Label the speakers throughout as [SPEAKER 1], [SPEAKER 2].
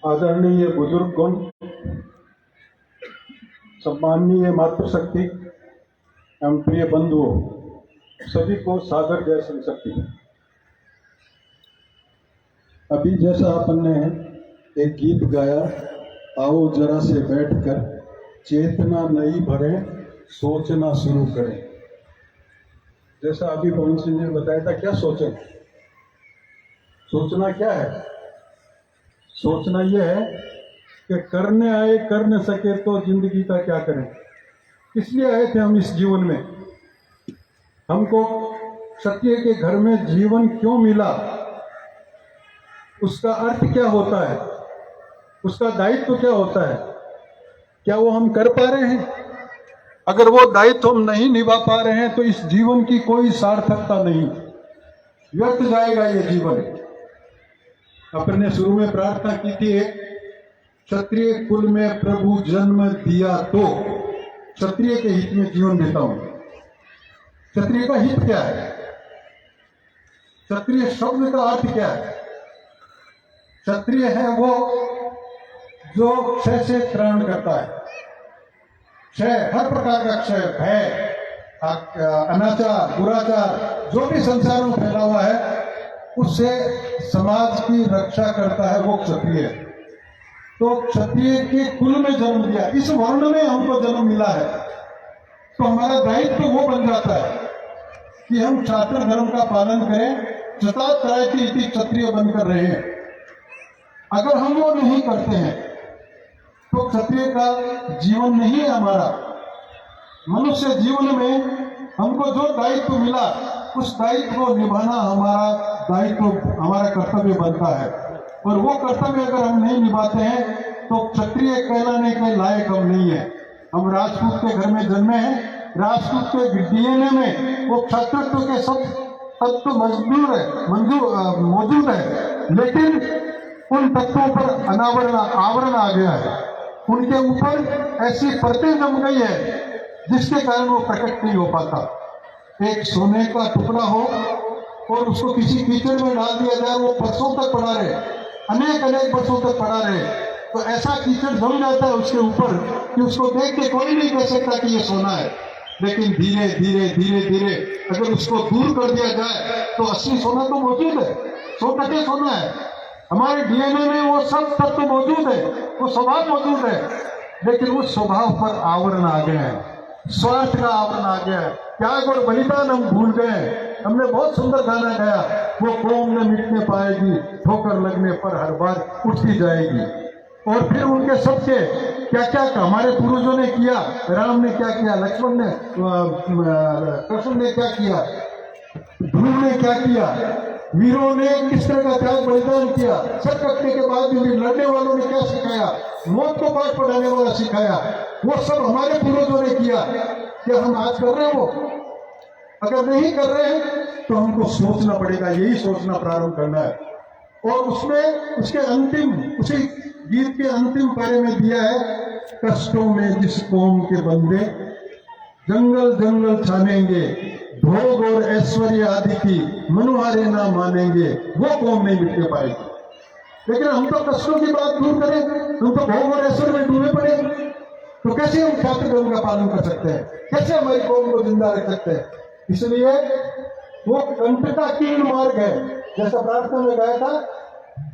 [SPEAKER 1] आदरणीय बुजुर्गगण, सम्माननीय मातृशक्ति एवं प्रिय बंधुओं, सभी को सादर जय श्री शक्ति। अभी जैसा आपने एक गीत गाया, आओ जरा से बैठकर चेतना नई भरें, सोचना शुरू करें। जैसा अभी पवन सिंह ने बताया था, क्या सोचें? सोचना क्या है? सोचना यह है कि करने आए कर न सके तो जिंदगी का क्या करें। इसलिए आए थे हम इस जीवन में। हमको क्षत्रिय के घर में जीवन क्यों मिला, उसका अर्थ क्या होता है, उसका दायित्व क्या होता है, क्या वो हम कर पा रहे हैं? अगर वो दायित्व हम नहीं निभा पा रहे हैं तो इस जीवन की कोई सार्थकता नहीं, व्यर्थ जाएगा ये जीवन। अपने शुरू में प्रार्थना की थी, क्षत्रिय कुल में प्रभु जन्म दिया तो क्षत्रिय के हित में जीवन देता हूं। क्षत्रिय का हित क्या है? क्षत्रिय शब्द का अर्थ क्या है? क्षत्रिय है वो जो क्षय से त्राण करता है। क्षय, हर प्रकार का क्षय, भय, अनाचार, दुराचार, जो भी संसार में फैला हुआ है उससे समाज की रक्षा करता है, वो क्षत्रिय है। तो क्षत्रिय के कुल में जन्म दिया, इस वर्ण में हमको जन्म मिला है, तो हमारा दायित्व तो वो बन जाता है कि हम शास्त्र धर्म का पालन करें, जतात्रायति इति क्षत्रिय बनकर रहे। अगर हम वो नहीं करते हैं तो क्षत्रिय का जीवन नहीं है हमारा। मनुष्य जीवन में हमको जो दायित्व मिला उस दायित्व को निभाना हमारा दायित्व, हमारा कर्तव्य बनता है। और वो कर्तव्य अगर हम नहीं निभाते हैं तो क्षत्रिय कहलाने के लायक हम नहीं है। हम राजपूत के घर में जन्मे हैं, राजपूत के डीएनए में वो क्षत्रित्व के सब तत्व मौजूद है, लेकिन उन तत्वों पर आवरण आ गया है, उनके ऊपर ऐसी परतें जम गई है जिसके कारण वो प्रकट नहीं हो पाता। एक सोने का टुकड़ा हो और उसको किसी कीचड़ में डाल दिया जाए, वो बरसों तक पड़ा रहे, अनेक बरसों तक पड़ा रहे, तो ऐसा कीचड़ जम जाता है उसके ऊपर कि उसको देख के कोई नहीं कह सकता कि ये सोना है। लेकिन धीरे धीरे अगर उसको दूर कर दिया जाए तो असली सोना तो मौजूद है, 100% सोना है। हमारे डीएनए में वो सब तत्व मौजूद है, वो स्वभाव मौजूद है, लेकिन उस स्वभाव पर आवरण आ गए हैं, स्वार्थ का आवरण आ गया है, त्याग और बलिदान हम भूल गए। हमने बहुत सुंदर गाना गाया, वो कौम न मिटने पाएगी, ठोकर लगने पर हर बार उठती जाएगी। और फिर उनके सबके क्या क्या हमारे पूर्वजों ने किया, राम ने क्या किया, लक्ष्मण ने, कृष्ण ने क्या किया, ध्रुव ने क्या किया, वीरों ने किस तरह का त्याग बलिदान किया, सब करने के बाद भी लड़ने वालों ने क्या सिखाया, मौत को पाठ पढ़ाने वाला सिखाया, वो सब हमारे पूर्वजों ने किया। क्या हम आज कर रहे हैं वो? अगर नहीं कर रहे हैं तो हमको सोचना पड़ेगा, यही सोचना प्रारंभ करना है। और उसमें उसके अंतिम, उसी गीत के अंतिम पारे में दिया है, कष्टों में जिस कौम के बंदे जंगल जंगल छानेंगे, भोग और ऐश्वर्य आदि की मनुहारे ना मानेंगे, वो कौम नहीं मिटने पाएगी। लेकिन हम तो कष्टों की बात दूर करें, हम तो भोग और ऐश्वर्य में डूबे पड़े, तो कैसे हम छात्र धर्म का पालन कर सकते हैं, कैसे हमारी कौम को जिंदा रख सकते हैं? इसलिए वो कंटकाकीर्ण मार्ग है, जैसा प्रार्थना में गाया था,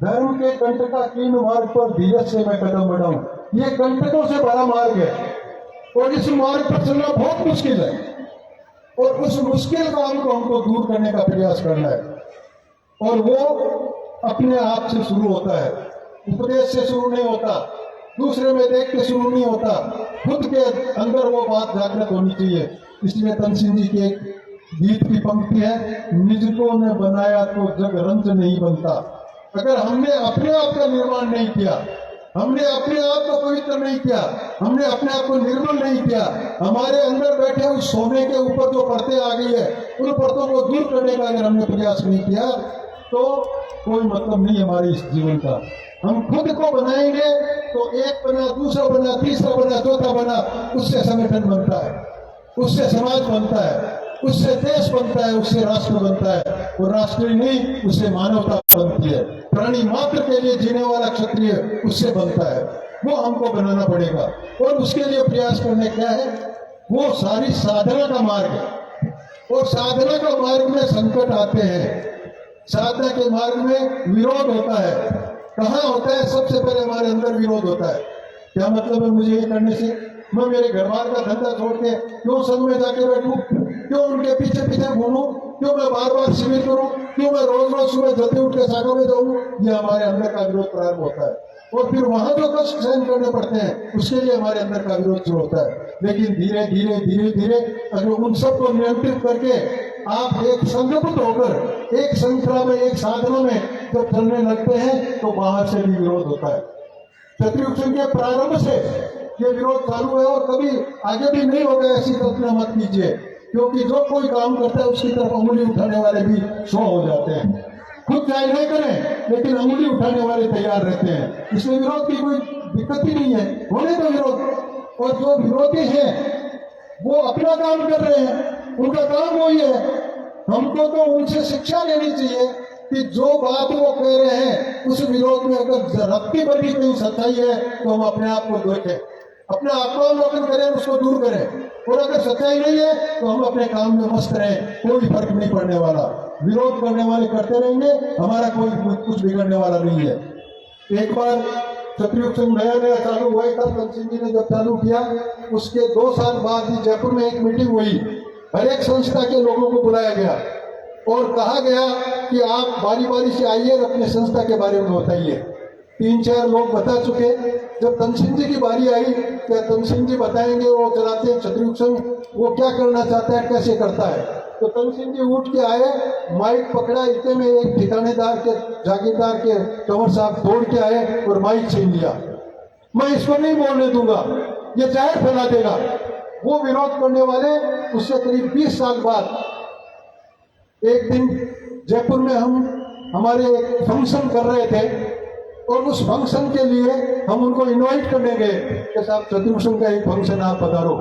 [SPEAKER 1] धर्म के कंटकाकीर्ण मार्ग पर धीरज से मैं कदम बढ़ाऊं। ये कंटकों से बड़ा मार्ग है और इस मार्ग पर चलना बहुत मुश्किल है, और उस मुश्किल काम को हमको दूर करने का प्रयास करना है। और वो अपने आप से शुरू होता है, उपदेश से शुरू नहीं होता, दूसरे में देख के शुरू नहीं होता, खुद के अंदर वो बात जागृत होनी चाहिए। इसलिए तनसिंह जी के गीत की पंक्ति है, निजको ने बनाया तो जग रंज नहीं बनता। अगर हमने अपने आप का निर्माण नहीं किया, हमने अपने आप को पवित्र नहीं किया, हमने अपने आप को निर्मल नहीं किया, हमारे अंदर बैठे उस सोने के ऊपर जो परतें आ गई है, उन परतों को दूर करने का अगर हमने प्रयास नहीं किया तो कोई मतलब नहीं हमारे इस जीवन का। हम खुद को बनाएंगे तो एक बना, दूसरा बना, तीसरा बना, चौथा बना, उससे संगठन बनता है, उससे समाज बनता है। उससे देश बनता है, उससे राष्ट्र बनता है, और राष्ट्र ही नहीं उससे मानवता बनती है। प्राणी मात्र के लिए जीने वाला क्षत्रिय उससे बनता है, वो हमको बनाना पड़ेगा। और उसके लिए प्रयास करने क्या है, वो सारी साधना का मार्ग है। और साधना का मार्ग में संकट आते हैं, साधना के मार्ग में विरोध होता है। कहाँ होता है? सबसे पहले हमारे अंदर विरोध होता है। क्या मतलब है मुझे ये करने से? मैं मेरे घर बार का धंधा छोड़ के क्यों संघ में जाके बैठूं? क्यों उनके पीछे पीछे घूमूं? क्यों मैं बार बार शिविर करूं? क्यों मैं रोज रोज सुबह जल्दी उठ के शाखा में जाऊं? ये हमारे अंदर का विरोध प्रारंभ होता है। और फिर वहां जो कष्ट सहन करने पड़ते हैं, उसके लिए हमारे अंदर का विरोध शुरू होता है। लेकिन धीरे धीरे धीरे धीरे अगर उन सबको नियंत्रित करके आप एक संगठित होकर एक श्रृंखला में, एक साधना में जब चलने लगते हैं, तो बाहर से भी विरोध होता है। क्षत्रिय संघ के प्रारंभ से ये विरोध चालू है और कभी आगे भी नहीं होगा, ऐसी कल्पना मत कीजिए। क्योंकि जो कोई काम करता है उसकी तरफ उंगली उठाने वाले भी 100 हो जाते हैं। खुद चाहे नहीं करें, लेकिन उंगली उठाने वाले तैयार रहते हैं। इसमें विरोध की कोई दिक्कत ही नहीं है, होने तो विरोध। और जो विरोधी हैं वो अपना काम कर रहे हैं, उनका काम वही है। हमको तो उनसे शिक्षा लेनी चाहिए कि जो बात वो कह रहे हैं उस विरोध में अगर रत्ती भर भी कोई सच्चाई है तो हम अपने आप को देखें, अपने आत्मावलोकन करें, उसको दूर करें। और अगर सच्चाई नहीं है तो हम अपने काम में मस्त रहें, कोई फर्क नहीं पड़ने वाला। विरोध करने वाले करते रहेंगे, हमारा कोई कुछ बिगड़ने वाला नहीं है। एक बार क्षत्रिय संघ नया नया चालू हुआ था, कंसिंह जी ने जब चालू किया, उसके 2 साल बाद ही जयपुर में एक मीटिंग हुई। हर एक संस्था के लोगों को बुलाया गया और कहा गया कि आप बारी बारी से आइए और अपने संस्था के बारे में बताइए। 3-4 लोग बता चुके। जब तनसिंह जी की बारी आई, क्या तनसिंह जी बताएंगे, वो चलाते हैं क्षत्रिय संघ, वो क्या करना चाहता है, कैसे करता है। तो तनसिंह जी उठ के आए, माइक पकड़ा, इतने में एक ठिकानेदार के जागीरदार के कंवर साहब दौड़ के आए और माइक छीन लिया। मैं इसको नहीं बोलने दूंगा, ये जहर फैला देगा। वो विरोध करने वाले उससे करीब 20 साल बाद एक दिन जयपुर में हमारे एक फंक्शन कर रहे थे और उस फंक्शन के लिए हम उनको इनवाइट करने गए कि साहब क्षत्रिय संघ का एक फंक्शन आप पधारो।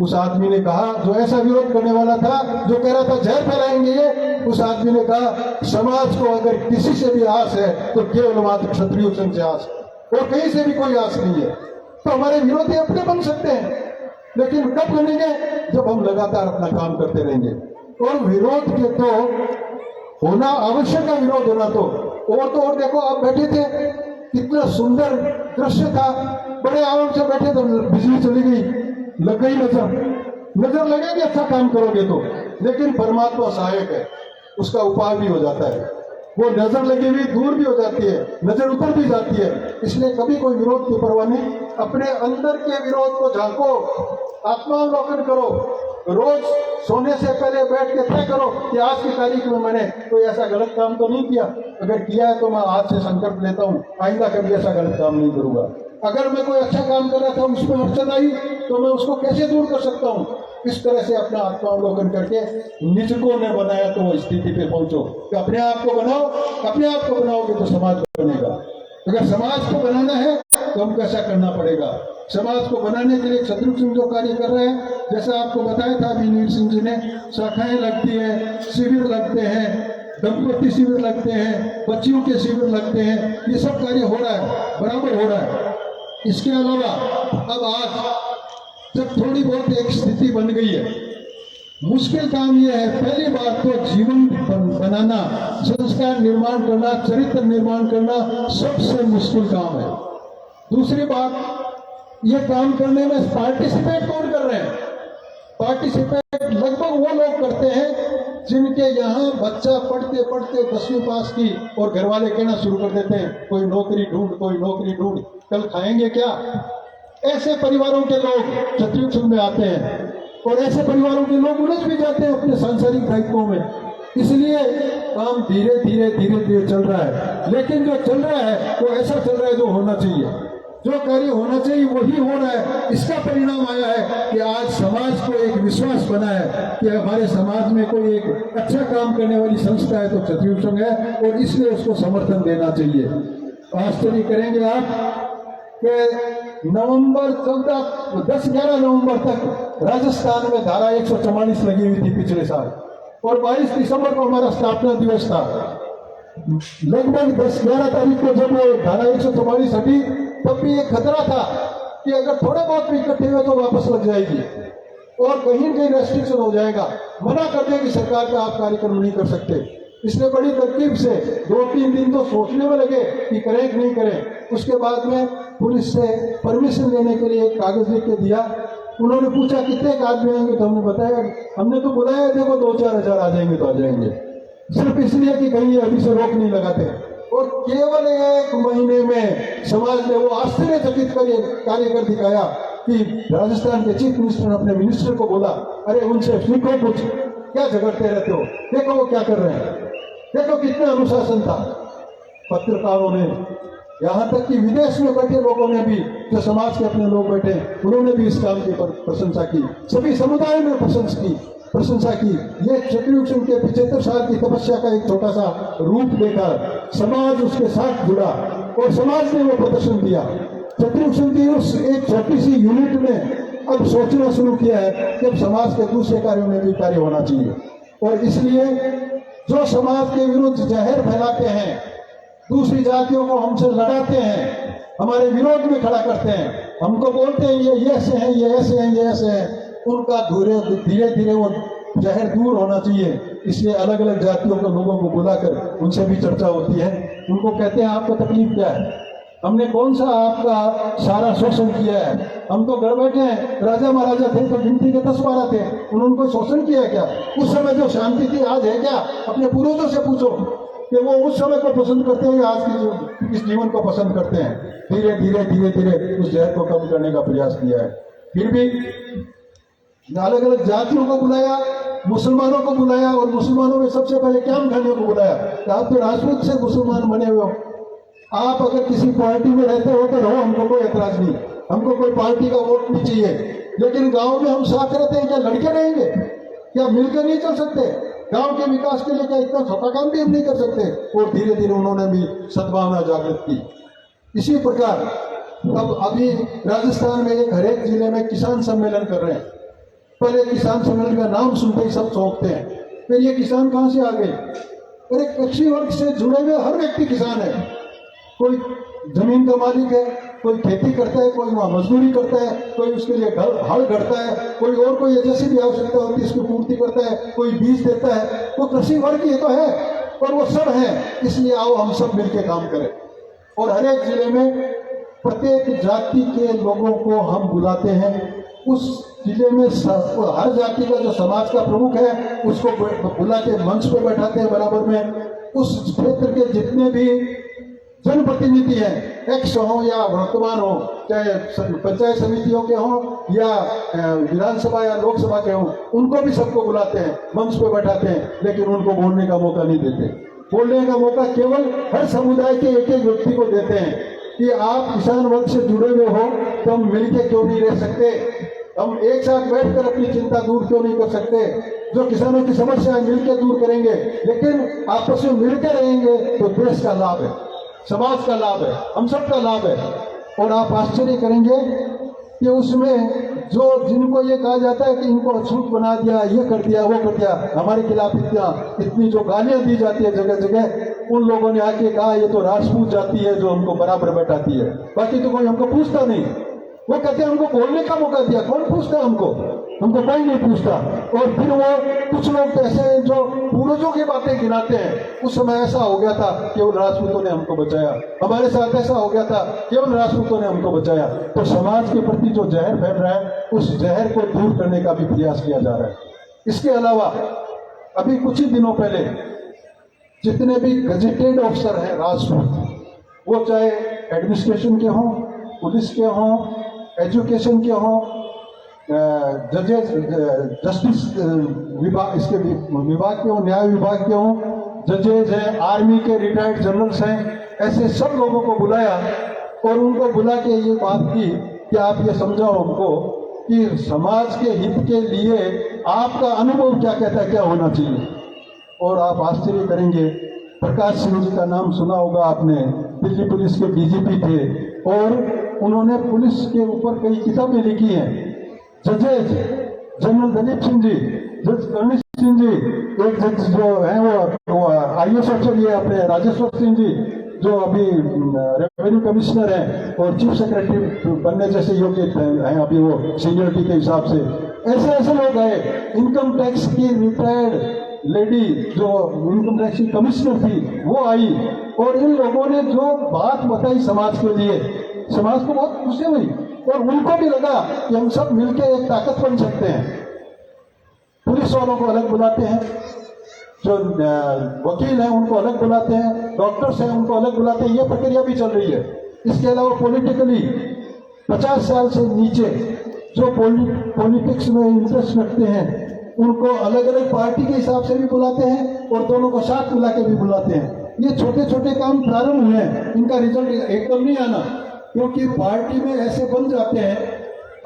[SPEAKER 1] उस आदमी ने कहा, जो ऐसा विरोध करने वाला था, जो कह रहा था जहर फैलाएंगे ये, उस आदमी ने कहा समाज को अगर किसी से भी आस है तो केवल मात्र क्षत्रिय संघ से आस है और कहीं से भी कोई आस नहीं है। तो हमारे विरोधी अपने बन सकते हैं, लेकिन कब बनेंगे? जब हम लगातार अपना काम करते रहेंगे। और विरोध के तो होना आवश्यक है, विरोध होना तो और देखो, आप बैठे थे, कितना सुंदर दृश्य था, बड़े आराम से बैठे थे, बिजली चली गई, लग गई नजर लगेगी अच्छा काम करोगे तो। लेकिन परमात्मा सहायक है, उसका उपाय भी हो जाता है। वो नजर लगी हुई दूर भी हो जाती है, नजर ऊपर भी जाती है। इसलिए कभी कोई विरोध की परवाह नहीं, अपने अंदर के विरोध को झांको, आत्मावलोकन करो। रोज सोने से पहले बैठ के तय करो कि आज की तारीख में मैंने कोई ऐसा गलत काम तो नहीं किया। अगर किया है तो मैं आज से संकल्प लेता हूँ, आइंदा कभी ऐसा गलत काम नहीं करूंगा। अगर मैं कोई अच्छा काम कर रहा था, उसमें अड़चन आई, तो मैं उसको कैसे दूर कर सकता हूँ। इस तरह से अपना आत्मावलोकन करके निजकों ने बनाया तो वो स्थिति पे पहुंचो कि अपने आप को बनाओ। अपने आप को बनाओगे तो समाज बनेगा। अगर समाज को बनाना है तो हमको ऐसा करना पड़ेगा। समाज को बनाने के लिए क्षत्रिय संघ जो कार्य कर रहे हैं, जैसा आपको बताया था वीर सिंह जी ने, शाखाएं लगती है, शिविर लगते हैं, दंपति शिविर लगते हैं, बच्चियों के शिविर लगते हैं, ये सब कार्य हो रहा है, बराबर हो रहा है। इसके अलावा अब आज जब थोड़ी बहुत एक स्थिति बन गई है, मुश्किल काम यह है, पहली बात तो जीवन बनाना, संस्कार निर्माण करना, चरित्र निर्माण करना सबसे मुश्किल काम है। दूसरी बात, ये काम करने में पार्टिसिपेट कौन कर रहे हैं? पार्टिसिपेट लगभग वो लोग करते हैं जिनके यहाँ बच्चा पढ़ते पढ़ते 10वीं पास की और घर वाले कहना शुरू कर देते हैं कोई नौकरी ढूंढ, कोई नौकरी ढूंढ, कल खाएंगे क्या। ऐसे परिवारों के लोग क्षत्रिय संघ में आते हैं और ऐसे परिवारों के लोग उलझ भी जाते हैं अपने सांसारिक दायित्वों में। इसलिए काम धीरे धीरे धीरे धीरे चल रहा है, लेकिन जो चल रहा है वो ऐसा चल रहा है जो होना चाहिए, जो कार्य होना चाहिए वही हो रहा है। इसका परिणाम आया है कि आज समाज को एक विश्वास बना है कि हमारे समाज में कोई एक अच्छा काम करने वाली संस्था है तो क्षत्रिय संघ है, और इसलिए उसको समर्थन देना चाहिए। आश्चर्य करेंगे आप कि नवंबर 10-11 नवंबर तक राजस्थान में धारा 144 लगी हुई थी पिछले साल, और 22 दिसंबर को हमारा स्थापना दिवस था। लगभग 10-11 तारीख को जब वो धारा 144 हटी, तब भी एक खतरा था कि अगर थोड़े बहुत भी इकट्ठे हुए तो वापस लग जाएगी और कहीं न कहीं रेस्ट्रिक्शन हो जाएगा, मना कर देगी सरकार का आप कार्यक्रम नहीं कर सकते। इसलिए बड़ी तरकीब से 2-3 दिन तो सोचने में लगे कि करें कि नहीं करें। उसके बाद में पुलिस से परमिशन लेने के लिए एक कागज लिख के दिया। उन्होंने पूछा कितने आदमी आएंगे, तो हमने बताया, हमने तो बुलाया देखो 2-4 हजार आ जाएंगे तो आ जाएंगे, सिर्फ इसलिए कि कहीं अभी से रोक नहीं लगाते। और केवल 1 महीने में समाज ने वो आश्चर्यचकित कार्य कर दिखाया कि राजस्थान के चीफ मिनिस्टर ने अपने मिनिस्टर को बोला, अरे उनसे सीखो कुछ, क्या झगड़ते रहते हो, देखो वो क्या कर रहे हैं, देखो कितना अनुशासन था। पत्रकारों ने, यहाँ तक कि विदेश में बैठे लोगों ने भी, जो समाज के अपने लोग बैठे, उन्होंने भी इस काम की प्रशंसा की। सभी समुदाय ने प्रशंसा की। ये क्षत्रिय सिंह के 75 साल की तपस्या का एक छोटा सा रूप देखा, समाज उसके साथ जुड़ा और समाज ने वो प्रदर्शन दिया। क्षत्रिय सिंह की उस एक छोटी सी यूनिट ने अब सोचना शुरू किया है कि अब समाज के दूसरे कार्यों में भी कार्य होना चाहिए। और इसलिए जो समाज के विरुद्ध जहर फैलाते हैं, दूसरी जातियों को हमसे लड़ाते हैं, हमारे विरोध में खड़ा करते हैं, हमको बोलते हैं ये ऐसे हैं, ये ऐसे हैं, ये ऐसे हैं, उनका धीरे धीरे वो जहर दूर होना चाहिए। इसलिए अलग अलग जातियों के लोगों को बुलाकर उनसे भी चर्चा होती है। उनको कहते हैं आपका तकलीफ क्या है, हमने कौन सा आपका सारा शोषण किया है, हम तो घर बैठे हैं, राजा महाराजा थे तो गिनती के 10-12 थे, उन्होंने कोई शोषण किया क्या, उस समय जो शांति थी आज है क्या, अपने पूर्वजों से पूछो कि वो उस समय को पसंद करते हैं, आज की इस जीवन को पसंद करते हैं। धीरे धीरे उस जहर को कम करने का प्रयास किया है। फिर भी अलग अलग जातियों को बुलाया, मुसलमानों को बुलाया, और मुसलमानों में सबसे पहले क्याम खानियों को बुलाया कि आप तो राजपूत से मुसलमान बने हुए हो, आप अगर किसी पार्टी में रहते हो तो रहो, हमको कोई ऐतराज नहीं, हमको कोई पार्टी का वोट नहीं चाहिए, लेकिन गांव में हम साथ रहते हैं, क्या लड़के रहेंगे, क्या मिलकर नहीं चल सकते, गांव के विकास के लिए क्या इतना छोटा काम भी हम नहीं कर सकते। और धीरे धीरे उन्होंने भी सद्भावना जागृत की। इसी प्रकार अब अभी राजस्थान में एक हरेक जिले में किसान सम्मेलन कर रहे हैं। पहले किसान सम्मेलन का नाम सुनते ही सब चौंकते हैं, फिर ये किसान कहाँ से आ गए। अरे कृषि वर्ग से जुड़े हुए हर व्यक्ति किसान है, कोई जमीन का मालिक है, कोई खेती करता है, कोई वहाँ मजदूरी करता है, कोई उसके लिए हल गढ़ता है, कोई और कोई जैसी भी आवश्यकता होती है इसकी पूर्ति करता है, कोई बीज देता है, वो कृषि वर्ग ये तो है और वो सब है। इसलिए आओ हम सब मिलकर काम करें। और हर एक जिले में प्रत्येक जाति के लोगों को हम बुलाते हैं। उस जिले में हर जाति का जो समाज का प्रमुख है उसको बुला के मंच पे बैठाते हैं बराबर में। उस क्षेत्र के जितने भी जनप्रतिनिधि हैं, एक्स हो या वर्तमान हो, चाहे पंचायत समितियों के हों या विधानसभा या लोकसभा के हों, उनको भी सबको बुलाते हैं, मंच पे बैठाते हैं, लेकिन उनको बोलने का मौका नहीं देते। बोलने का मौका केवल हर समुदाय के एक एक व्यक्ति को देते हैं कि आप किसान वर्ग से जुड़े हुए हो तो हम मिलकर क्यों नहीं रह सकते, हम एक साथ बैठकर अपनी चिंता दूर क्यों नहीं कर सकते। जो किसानों की समस्याएं मिलकर दूर करेंगे, लेकिन आपस में मिलकर रहेंगे तो देश का लाभ है, समाज का लाभ है, हम सबका लाभ है। और आप आश्चर्य करेंगे कि उसमें जो जिनको ये कहा जाता है कि इनको अछूत बना दिया, ये कर दिया, वो कर दिया, हमारे खिलाफ इतनी जो गालियां दी जाती है जगह जगह, उन लोगों ने आके कहा ये तो राजपूत जाति है जो हमको बराबर बैठाती है, बाकी तो कोई हमको पूछता नहीं। वो कहते हैं हमको बोलने का मौका दिया, कौन पूछता हमको कोई नहीं पूछता। और फिर वो कुछ लोग ऐसे हैं जो पूर्वजों की बातें गिनाते हैं, उस समय ऐसा हो गया था, केवल राजपूतों ने हमको बचाया, हमारे साथ ऐसा हो गया था, केवल राजपूतों ने हमको बचाया। तो समाज के प्रति जो जहर फैल रहा है, उस जहर को दूर करने का भी प्रयास किया जा रहा है। इसके अलावा अभी कुछ ही दिनों पहले जितने भी गजेटेड ऑफिसर हैं राजपूत, वो चाहे एडमिनिस्ट्रेशन के हों, पुलिस के हों, एजुकेशन के हों, जजेस, जस्टिस विभाग, इसके विभाग के हों, न्याय विभाग के हों, जजेज हैं, आर्मी के रिटायर्ड जनरल्स हैं, ऐसे सब लोगों को बुलाया और उनको बुला के ये बात की कि आप ये समझाओ हमको कि समाज के हित के लिए आपका अनुभव क्या कहता है, क्या होना चाहिए। और आप आश्चर्य करेंगे, प्रकाश सिंह जी का नाम सुना होगा आपने, दिल्ली पुलिस के डीजीपी थे और उन्होंने पुलिस के ऊपर कई किताबें लिखी हैं। जजेज जनरल दलीप सिंह जी, जज कर्णी सिंह जी, एक जज जो है वो IAS अफसर ये अपने राजेश्वर सिंह जी जो अभी रेवेन्यू कमिश्नर हैं और चीफ सेक्रेटरी बनने जैसे योग्य हैं अभी वो सीनियरिटी के हिसाब से। ऐसे ऐसे लोग आए। इनकम टैक्स की रिटायर्ड लेडी जो इनकम टैक्स की कमिश्नर थी वो आई और इन लोगों ने जो बात बताई समाज के लिए, समाज को बहुत खुशी हुई और उनको भी लगा कि हम सब मिलकर एक ताकत बन सकते हैं। पुलिस वालों को अलग बुलाते हैं, जो वकील हैं उनको अलग बुलाते हैं, डॉक्टर्स हैं उनको अलग बुलाते हैं, ये प्रक्रिया भी चल रही है। इसके अलावा पॉलिटिकली 50 साल से नीचे जो पॉलिटिक्स में इंटरेस्ट रखते हैं उनको अलग अलग पार्टी के हिसाब से भी बुलाते हैं और दोनों को साथ मिला के भी बुलाते हैं। ये छोटे छोटे काम प्रारंभ हुए हैं, इनका रिजल्ट एकदम नहीं आना, क्योंकि पार्टी में ऐसे बन जाते हैं,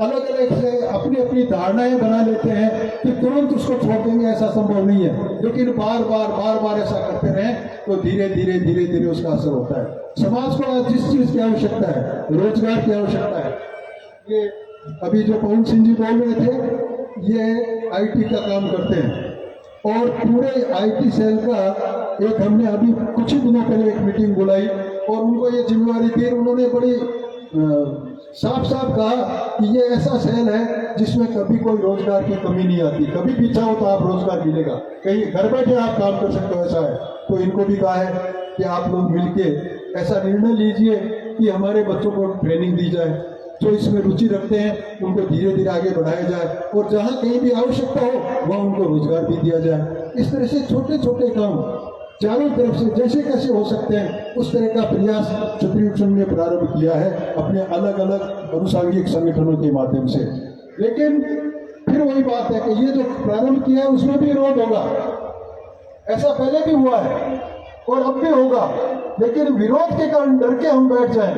[SPEAKER 1] अलग अलग से अपनी अपनी धारणाएं बना लेते हैं कि तुरंत उसको छोड़ देंगे, ऐसा संभव नहीं है। लेकिन बार बार ऐसा करते रहें तो धीरे धीरे उसका असर होता है। समाज को आज जिस चीज की आवश्यकता है, रोजगार की आवश्यकता है, ये अभी जो पवन सिंह जी बोल रहे थे, ये IT का काम करते हैं और पूरे IT सेल का एक हमने अभी कुछ ही दिनों पहले एक मीटिंग बुलाई और उनको ये जिम्मेवारी दी। उन्होंने बड़ी साफ कहा कि ये ऐसा सेल है जिसमें कभी कोई रोजगार की कमी नहीं आती, कभी भी चाहो तो आप रोजगार मिलेगा, कहीं घर बैठे आप काम कर सकते हो, ऐसा है। तो इनको भी कहा है कि आप लोग मिलके ऐसा निर्णय लीजिए कि हमारे बच्चों को ट्रेनिंग दी जाए, जो इसमें रुचि रखते हैं उनको धीरे धीरे आगे बढ़ाया जाए और जहाँ कहीं भी आवश्यकता हो वहाँ उनको रोजगार भी दिया जाए। इस तरह से छोटे छोटे काम चारों तरफ से जैसे कैसे हो सकते हैं उस तरह का प्रयास क्षत्रिय संघ ने प्रारंभ किया है अपने अलग अलग अनुसांगिक संगठनों के माध्यम से। लेकिन फिर वही बात है कि ये जो प्रारंभ किया है उसमें भी विरोध होगा, ऐसा पहले भी हुआ है और अब भी होगा। लेकिन विरोध के कारण डर के हम बैठ जाएं,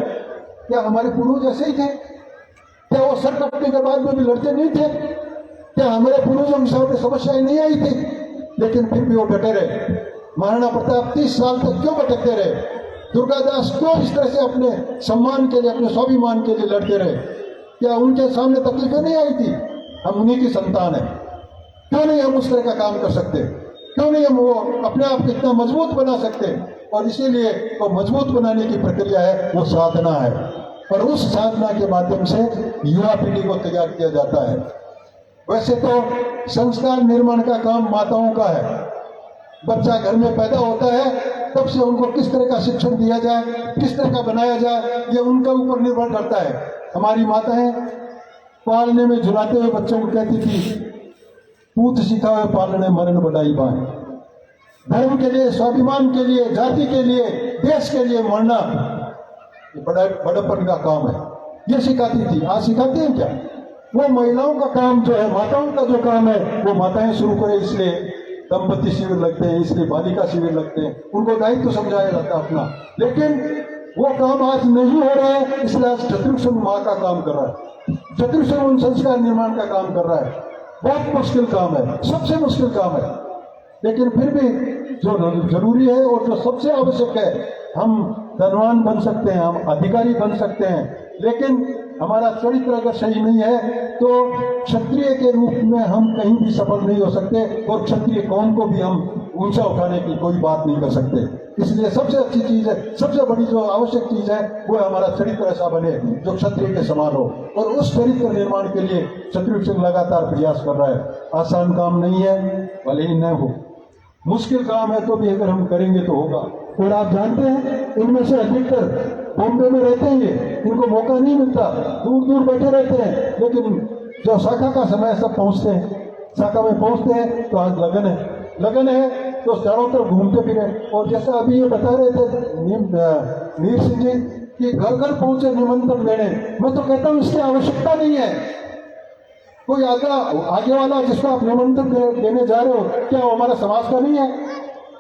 [SPEAKER 1] क्या हमारे पूर्वज ऐसे ही थे? क्या वो सर कटने के बाद में भी लड़ते नहीं थे? क्या हमारे पूर्वजों के सामने समस्याएं नहीं आई थी? लेकिन फिर भी वो डटे रहे। महाराणा प्रताप 30 साल तक क्यों भटकते रहे? दुर्गादास क्यों इस तरह से अपने सम्मान के लिए, अपने स्वाभिमान के लिए लड़ते रहे? क्या उनके सामने तकलीफें नहीं आई थी? हम उन्हीं की संतान है, क्यों नहीं हम उस तरह का काम कर सकते? क्यों नहीं हम वो अपने आप को इतना मजबूत बना सकते? और इसीलिए वो मजबूत बनाने की प्रक्रिया है, वो साधना है और उस साधना के माध्यम से युवा पीढ़ी को तैयार किया जाता है। वैसे तो संस्कार निर्माण का काम माताओं का है। बच्चा घर में पैदा होता है तब से उनको किस तरह का शिक्षण दिया जाए, किस तरह का बनाया जाए, ये उनका ऊपर निर्भर करता है। हमारी माताएं पालने में झुलाते हुए बच्चों को कहती थी, पूत सिखावे पालने मरण बढ़ाई बाएं। धर्म के लिए, स्वाभिमान के लिए, जाति के लिए, देश के लिए मरना बड़प्पन का काम है, ये सिखाती थी। आज सिखाती हैं क्या? वो महिलाओं का काम जो है, माताओं का जो काम है, वो माताएं शुरू करें, इसलिए दंपति शिविर लगते हैं, इसलिए बालिका शिविर लगते हैं, उनको दायित्व तो समझाया जाता है अपना। लेकिन वो काम आज नहीं हो रहा है, इसलिए आज क्षत्रिय संघ माँ का काम कर रहा है, क्षत्रिय संघ संस्कार निर्माण का काम कर रहा है। बहुत मुश्किल काम है, सबसे मुश्किल काम है। लेकिन फिर भी जो जरूरी है और जो सबसे आवश्यक है, हम धनवान बन सकते हैं, हम अधिकारी बन सकते हैं, लेकिन हमारा चरित्र अगर सही नहीं है तो क्षत्रिय के रूप में हम कहीं भी सफल नहीं हो सकते और क्षत्रिय कौम को भी हम ऊंचा उठाने की कोई बात नहीं कर सकते। इसलिए सबसे अच्छी चीज है, सबसे बड़ी जो आवश्यक चीज है वो है हमारा चरित्र ऐसा बने जो क्षत्रिय के समान हो, और उस चरित्र निर्माण के लिए क्षत्रिय संघ लगातार प्रयास कर रहा है। आसान काम नहीं है, भले ही न हो, मुश्किल काम है, तो भी अगर हम करेंगे तो होगा। और आप जानते हैं इनमें से अधिकतर बॉम्बे में रहते हैं, इनको मौका नहीं मिलता, दूर दूर बैठे रहते हैं, लेकिन जो शाखा का समय सब पहुंचते हैं, शाखा में पहुंचते हैं तो आज लगन है तो चारों तरफ घूमते फिरे। और जैसा अभी ये बता रहे थे नीर सिंह जी कि घर घर पहुंचे निमंत्रण देने, मैं तो कहता हूँ इसकी आवश्यकता नहीं है। कोई आगे वाला जिसको आप निमंत्रण देने जा रहे हो, क्या वो हमारा समाज का नहीं है?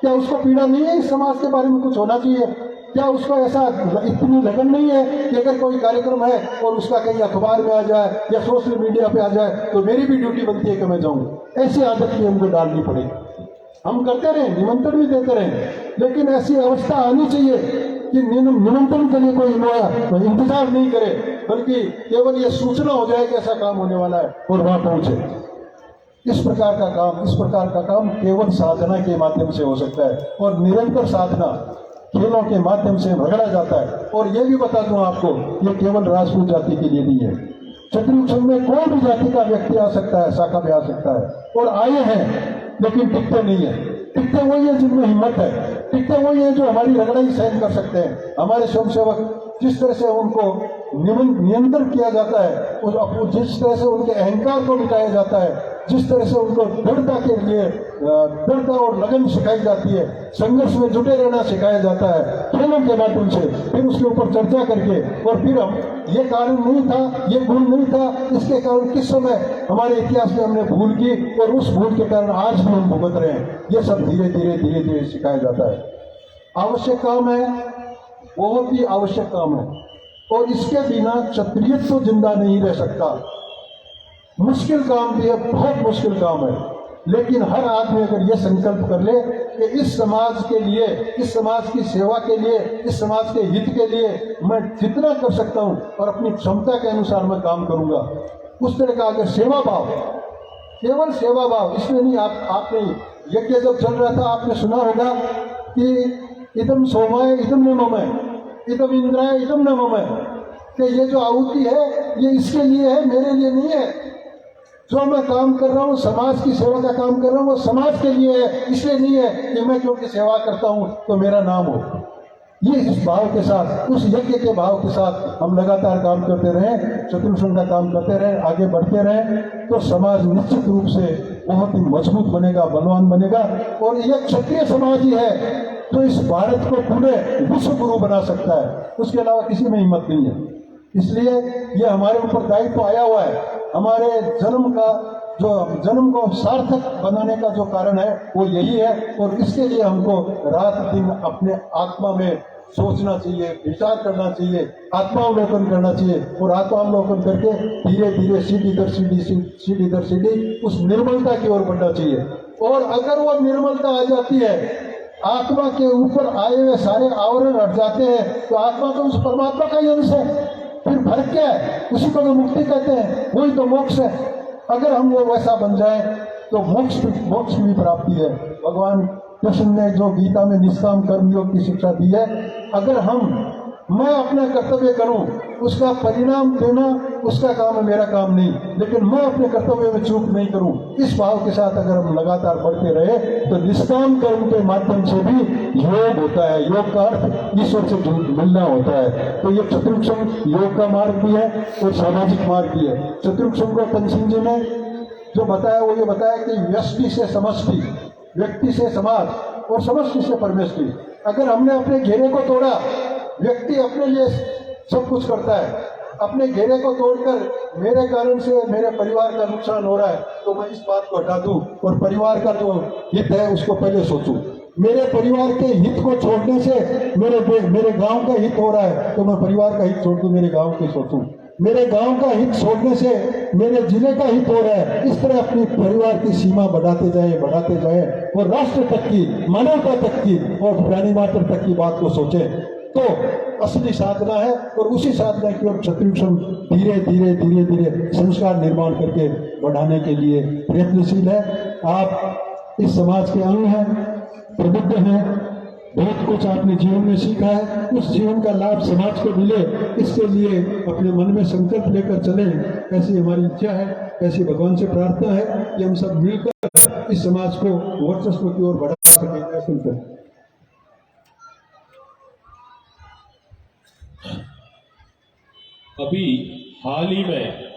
[SPEAKER 1] क्या उसको पीड़ा नहीं है इस समाज के बारे में कुछ होना चाहिए? क्या उसको ऐसा इतनी लगन नहीं है कि अगर कोई कार्यक्रम है और उसका कहीं अखबार में आ जाए या सोशल मीडिया पे आ जाए तो मेरी भी ड्यूटी बनती है कि मैं जाऊँ? ऐसी आदत भी हमको डालनी पड़ेगी। हम करते रहें, निमंत्रण भी देते रहें, लेकिन ऐसी अवस्था आनी चाहिए कि निमंत्रण के लिए कोई इंतजार नहीं करे, बल्कि केवल ये सूचना हो जाए कि ऐसा काम होने वाला है और वहां पहुंचे। इस प्रकार का काम केवल साधना के माध्यम से हो सकता है, और निरंतर साधना खेलों के माध्यम से रगड़ा जाता है। और ये भी बता दूं आपको, ये केवल राजपूत जाति के लिए नहीं है। क्षत्रिय संघ में कोई भी जाति का व्यक्ति आ सकता है, शाखा में आ सकता है, और आए हैं, लेकिन टिकते नहीं है। टिकते वही है जिनमें हिम्मत है, टिकते वही है जो हमारी रगड़ाई सहन कर सकते हैं। हमारे स्वयंसेवक जिस तरह से उनको नियंत्रण किया जाता है, जिस तरह से उनके अहंकार को मिटाया जाता है, जिस तरह से उनको दृढ़ता के लिए दृढ़ता और लगन सिखाई जाती है, संघर्ष में जुटे रहना सिखाया जाता है खेलों के माध्यम से, फिर उसके ऊपर चर्चा करके, और फिर हम ये कारण नहीं था, ये गुण नहीं था, इसके कारण किस समय हमारे इतिहास में हमने भूल की, और उस भूल के कारण आज भी हम भुगत रहे हैं, ये सब धीरे धीरे सिखाया जाता है। आवश्यक काम है, बहुत ही आवश्यक काम है, और इसके बिना क्षत्रियत्व तो जिंदा नहीं रह सकता। मुश्किल काम भी है, बहुत मुश्किल काम है, लेकिन हर आदमी अगर ये संकल्प कर ले कि इस समाज के लिए, इस समाज की सेवा के लिए, इस समाज के हित के लिए मैं जितना कर सकता हूं और अपनी क्षमता के अनुसार मैं काम करूंगा, उस तरह का अगर सेवा भाव, केवल सेवा भाव, इसमें नहीं। आपने यज्ञ जब चल रहा था, आपने सुना होगा कि इदम सोमाय इदम न ममय, इदम इंद्राय इदम न ममय, कि ये जो आहुति है ये इसके लिए है, मेरे लिए नहीं है। जो मैं काम कर रहा हूँ, समाज की सेवा का काम कर रहा हूँ, वो समाज के लिए है, इसलिए नहीं है कि मैं क्योंकि सेवा करता हूँ तो मेरा नाम हो। ये इस भाव के साथ, उस यज्ञ के भाव के साथ हम लगातार काम करते रहें, क्षत्रिय संघ का काम करते रहें, आगे बढ़ते रहें, तो समाज निश्चित रूप से बहुत ही मजबूत बनेगा, बलवान बनेगा। और यह क्षत्रिय समाज ही है तो इस भारत को पूरे विश्व गुरु बना सकता है, उसके अलावा किसी में हिम्मत नहीं है। इसलिए ये हमारे ऊपर दायित्व आया हुआ है। हमारे जन्म को सार्थक बनाने का जो कारण है वो यही है, और इसके लिए हमको रात दिन अपने आत्मा में सोचना चाहिए, विचार करना चाहिए, आत्मावलोकन करना चाहिए, और आत्मावलोकन करके धीरे धीरे सीढ़ी दर सीढ़ी उस निर्मलता की ओर बढ़ना चाहिए। और अगर वो निर्मलता आ जाती है, आत्मा के ऊपर आए हुए सारे आवरण हट जाते हैं, तो आत्मा तो उस परमात्मा का ही अंश है, फिर फर्क क्या है? उसी को तो मुक्ति कहते हैं, वही तो मोक्ष है। अगर हम वो वैसा बन जाए तो मोक्ष की प्राप्ति है। भगवान कृष्ण ने जो गीता में निष्काम कर्मयोग की शिक्षा दी है, अगर मैं अपना कर्तव्य करूं, उसका परिणाम देना उसका काम है, मेरा काम नहीं, लेकिन मैं अपने कर्तव्य में चूक नहीं करूं, इस भाव के साथ अगर हम लगातार बढ़ते रहे तो निष्काम कर्म के माध्यम से भी योग होता है। योग का अर्थ ईश्वर से मिलना होता है। तो ये क्षत्रिय संघ योग का मार्ग भी है और सामाजिक मार्ग भी है। क्षत्रिय संघ को तनसिंह जी ने जो बताया वो ये बताया कि व्यष्टि से समष्टि, व्यक्ति से समाज और समष्टि से परमेष्टि। अगर हमने अपने घेरे को तोड़ा, व्यक्ति अपने लिए सब कुछ करता है, अपने घेरे को तोड़कर मेरे कारण से मेरे परिवार का नुकसान हो रहा है तो मैं इस बात को हटा दूं और परिवार का जो हित है उसको पहले सोचूं। मेरे परिवार के हित को छोड़ने से मेरे गांव का हित हो रहा है तो मैं परिवार का हित छोड़ दूं, मेरे गांव को सोचूं। मेरे गांव का हित छोड़ने से मेरे जिले का हित हो रहा है, इस तरह अपनी परिवार की सीमा बढ़ाते जाए और राष्ट्र तक की, मानवता तक की और प्राणी मात्र तक की बात को सोचे, तो असली साधना है। और उसी साधना की ओर क्षत्रिय संघ धीरे धीरे संस्कार निर्माण करके बढ़ाने के लिए प्रयत्नशील है। आप इस समाज के अंग हैं, प्रबुद्ध हैं, बहुत कुछ आपने जीवन में सीखा है, उस जीवन का लाभ समाज को मिले, इसके लिए अपने मन में संकल्प लेकर चले। ऐसी हमारी इच्छा है, ऐसी भगवान से प्रार्थना है कि हम सब मिलकर इस समाज को वर्चस्व की ओर बढ़ा सकें।
[SPEAKER 2] अभी हाल ही में